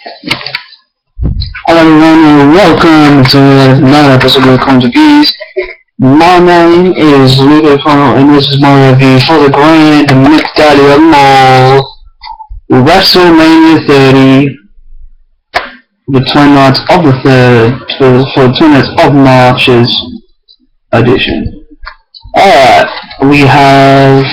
Hello everyone and welcome to another episode of Coins of Views. My name is Ludo Funnel and this is my review for the grand McDaddy of them all, WrestleMania 30, the 29th of the 3rd, for the 29th of March's edition. Alright, we have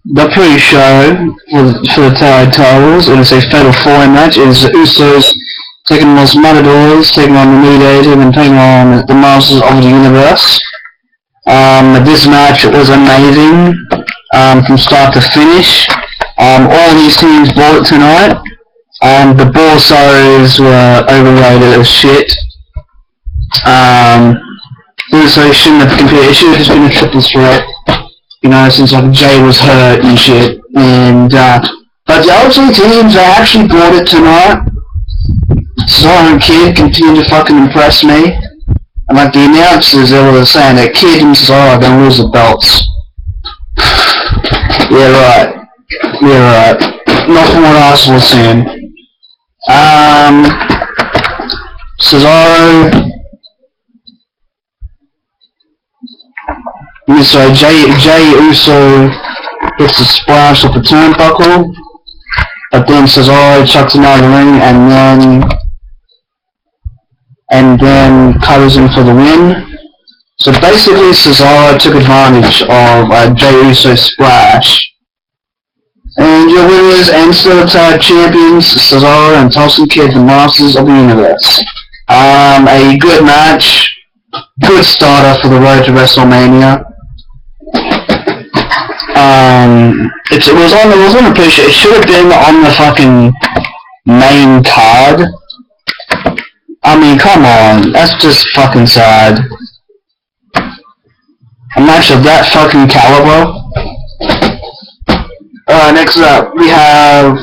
the pre-show for the tag titles. It is a fatal 4-way match. It is the Usos taking on Los Matadors, taking on the New Day, and taking on the Masters of the Universe. This match was amazing from start to finish. All these teams bought it tonight. The Borsos were overrated as shit. Usos shouldn't have competed. It should have just been a triple threat. You know, since like Jay was hurt and shit. But the other two teams, they actually bought it tonight. Cesaro and Kid continue to fucking impress me. And like the announcers, they were saying that Kid and Cesaro are gonna lose the belts. Yeah, right. Not from what I was seeing. Cesaro. So Jay Uso hits a splash off the turnbuckle, but then Cesaro chucks him out of the ring and then covers him for the win. So basically Cesaro took advantage of Jay Uso's splash. And your winners and still tag champions, Cesaro and Tulsa Kid, the Masters of the Universe. A good match, good starter for the road to WrestleMania. It was on the pre-show. It should have been on the fucking main card. I mean, come on, that's just fucking sad. A match of that fucking caliber. Next up, we have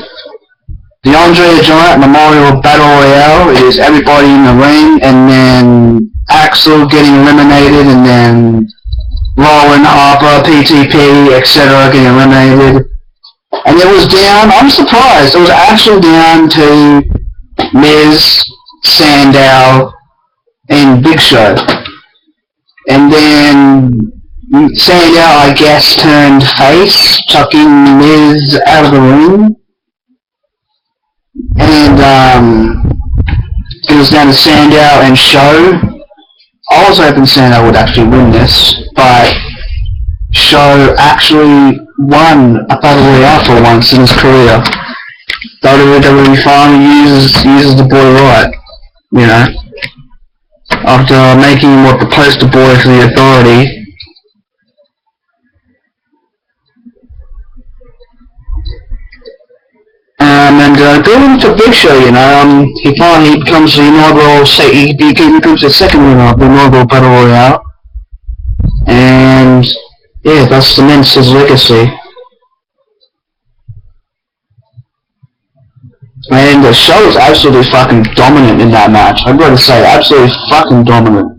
the Andre the Giant Memorial Battle Royale. It is everybody in the ring, and then Axel getting eliminated, and then Rowan, Harper, PTP, etc. getting eliminated. And it was down, I'm surprised, it was actually down to Miz, Sandow, and Big Show. And then Sandow, I guess, turned face, chucking Miz out of the ring. And it was down to Sandow and Show. I was hoping Sandow would actually win this, but Show actually won a Battle Royale for once in his career. WWE finally uses the boy right, you know, after making him what the poster boy for the Authority. And going to Big Show, you know, he finally becomes the inaugural, he becomes the second winner of the inaugural Battle Royale. And yeah, that cements his legacy. And the Show was absolutely fucking dominant in that match. I've got to say, absolutely fucking dominant.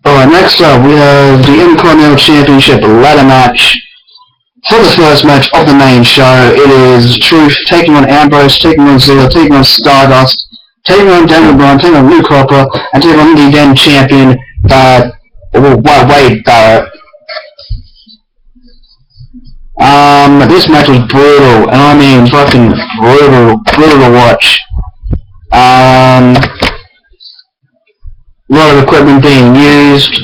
Alright, next up we have the Intercontinental Championship ladder match. For the first match of the main show, it is Truth taking on Ambrose, taking on Ziggler, taking on Stardust, taking on Daniel Bryan, taking on Luke Harper, and taking on the then champion, Wade Barrett. This match was brutal, and I mean fucking brutal to watch. A lot of equipment being used,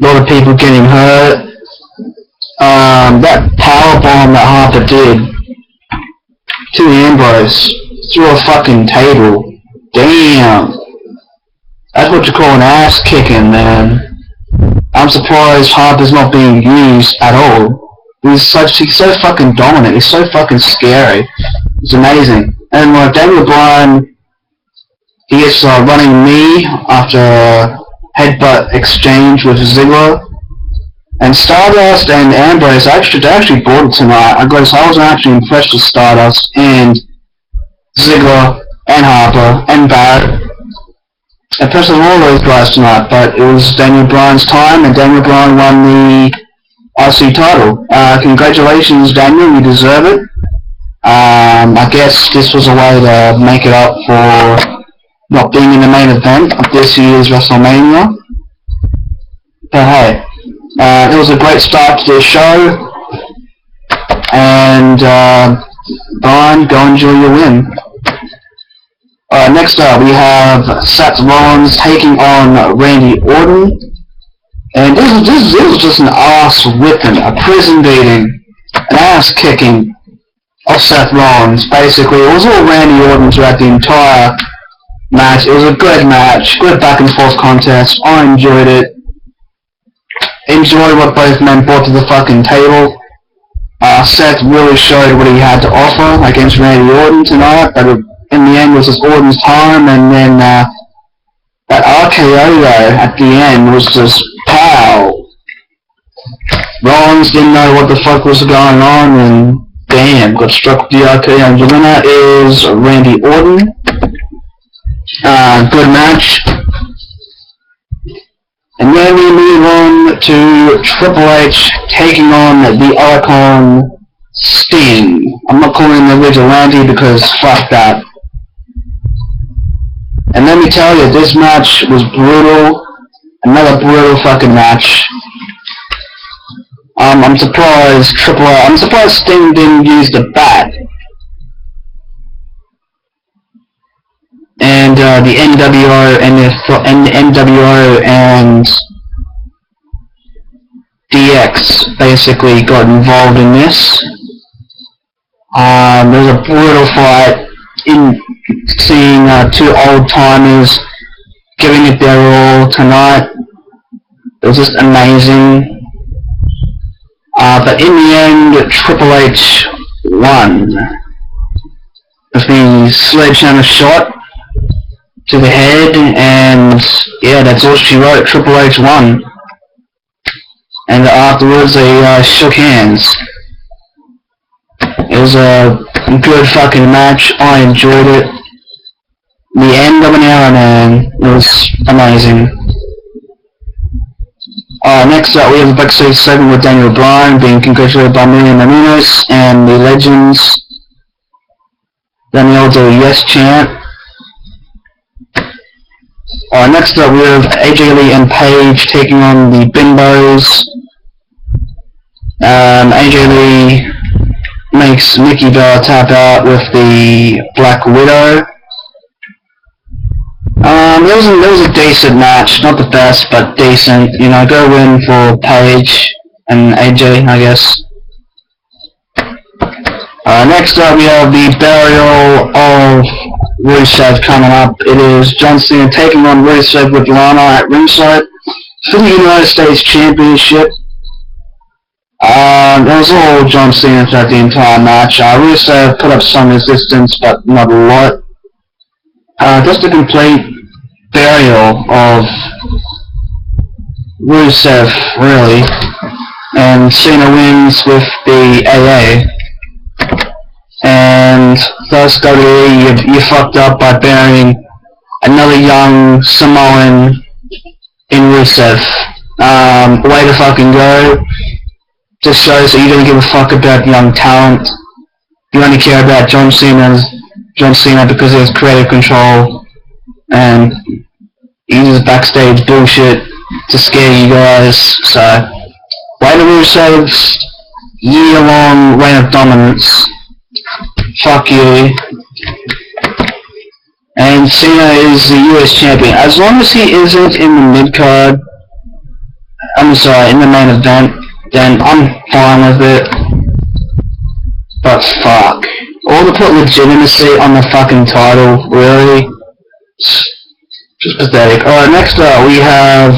a lot of people getting hurt. That powerbomb that Harper did to Ambrose through a fucking table. Damn. That's what you call an ass kicking, man. I'm surprised Harper's not being used at all. He's so fucking dominant. He's so fucking scary. It's amazing. And like Daniel Bryan, he gets a running knee after a headbutt exchange with Ziggler. And Stardust and Ambrose actually bought it tonight. I was actually impressed with Stardust and Ziggler and Harper and Barrett. Impressed with all those guys tonight, but it was Daniel Bryan's time, and Daniel Bryan won the IC title. Congratulations, Daniel, you deserve it. I guess this was a way to make it up for not being in the main event of this year's WrestleMania. But hey, it was a great start to the show, and Brian, go enjoy your win. Next up, we have Seth Rollins taking on Randy Orton. And this was just an ass whipping, a prison beating, an ass kicking of Seth Rollins. Basically, it was all Randy Orton throughout the entire match. It was a good match, good back and forth contest. I enjoyed it. Enjoyed what both men brought to the fucking table. Seth really showed what he had to offer against Randy Orton tonight, but in the end it was just Orton's time, and then that RKO though at the end was just pow. Rollins didn't know what the fuck was going on, and bam, got struck with the RKO, and the winner is Randy Orton. Good match. And then we move on to Triple H taking on the Icon Sting. I'm not calling him the Vigilante because fuck that. And let me tell you, this match was brutal. Another brutal fucking match. I'm surprised Sting didn't use the bat. And the NWO and DX basically got involved in this. There was a brutal fight in seeing two old timers giving it their all tonight. It was just amazing. But in the end, Triple H won with the sledgehammer shot to the head, and yeah, that's all she wrote. Triple H won. And afterwards they shook hands. It was a good fucking match. I enjoyed it. The end of an era, man. It was amazing. Next up, we have a backstage segment with Daniel Bryan being congratulated by Miriam Ramirez and the Legends. Then we all do a yes chant. Next up, we have AJ Lee and Paige taking on the Bimbos. AJ Lee makes Nikki Bella tap out with the Black Widow. There was a decent match, not the best, but decent. You know, go win for Paige and AJ, I guess. Next up, we have the burial of Rusev coming up. It is John Cena taking on Rusev with Lana at ringside for the United States Championship. It was all John Cena throughout the entire match. Rusev put up some resistance, but not a lot. Just a complete burial of Rusev, really. And Cena wins with the AA. And thus WWE, you fucked up by burying another young Samoan in Rusev. Way to fucking go. Just shows that you don't give a fuck about young talent. You only care about John Cena because he has creative control and he uses backstage bullshit to scare you guys. So, way to Rusev's year-long reign of dominance. Fuck you. And Cena is the US champion. As long as he isn't in the mid-card, in the main event, then I'm fine with it. But fuck. All to put legitimacy on the fucking title, really? Just pathetic. Alright, next up we have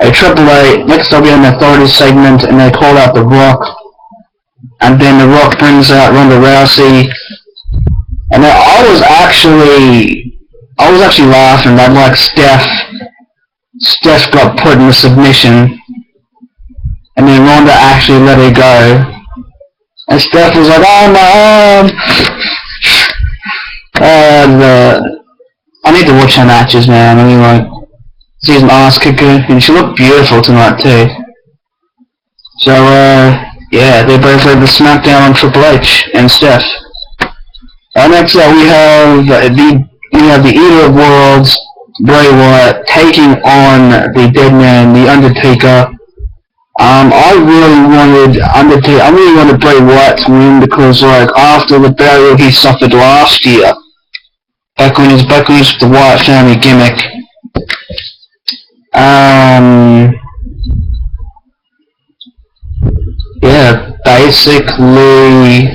a Triple H. Next up we have an authority segment, and they call out The Rock. And then The Rock brings out Ronda Rousey. And then I was actually laughing that like Steph got put in a submission, and then Ronda actually let her go. And Steph was like, oh my arm! I need to watch her matches, man. I mean, like, she's an ass kicker, and she looked beautiful tonight too. So, yeah, they both had the SmackDown on Triple H and Steph. Next up, we have the Eater of Worlds, Bray Wyatt, taking on the Dead Man, the Undertaker. I really wanted Bray Wyatt to win because, like, after the burial he suffered last year, back when he was with the Wyatt family gimmick. Yeah, basically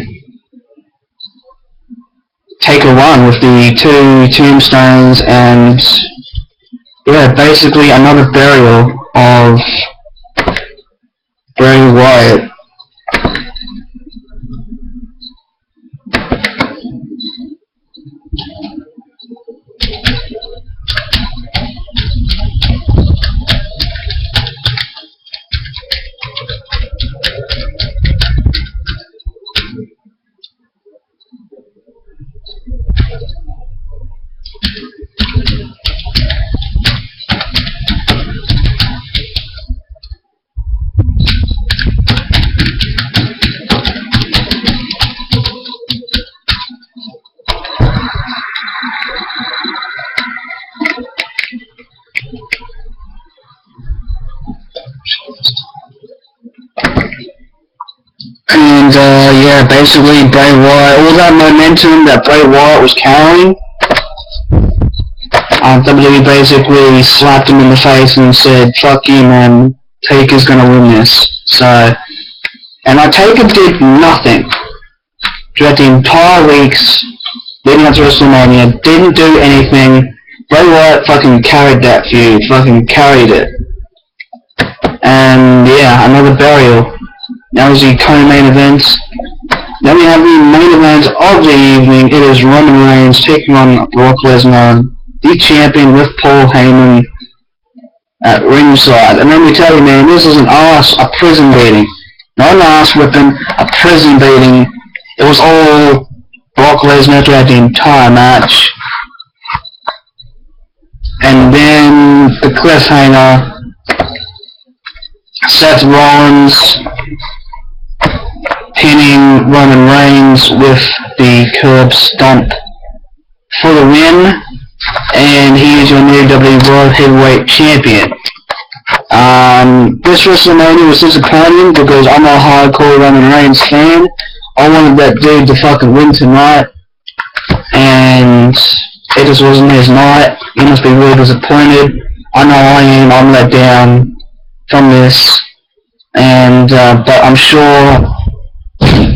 take a run with the two tombstones and, yeah, basically another burial of Bray Wyatt. And, yeah, basically Bray Wyatt, all that momentum that Bray Wyatt was carrying, WWE basically slapped him in the face and said, fuck you, man, Taker's gonna win this. So, and Taker did nothing throughout the entire weeks leading up to WrestleMania, didn't do anything. Bray Wyatt fucking carried that feud, fucking carried it. And, yeah, another burial. That was the co-main event. Then we have the main event of the evening. It is Roman Reigns taking on Brock Lesnar, the champion, with Paul Heyman at ringside. And let me tell you, man, this is a prison beating. Not an ass whipping, a prison beating. It was all Brock Lesnar throughout the entire match. And then the cliffhanger, Seth Rollins pinning Roman Reigns with the curb stomp for the win, and he is your new WWE World Heavyweight Champion. This WrestleMania was disappointing because I'm a hardcore Roman Reigns fan. I wanted that dude to fucking win tonight, and it just wasn't his night. He must be really disappointed. I know I am. I'm let down from this, and but I'm sure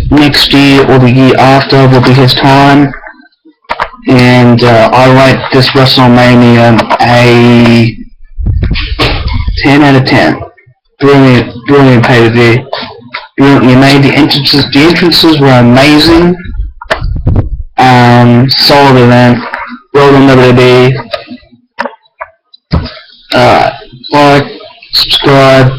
next year or the year after will be his time, and I rate this WrestleMania a 10 out of 10. Brilliant pay-per-view. You made the entrances were amazing. Solid event. Well done, WWE. Like, subscribe,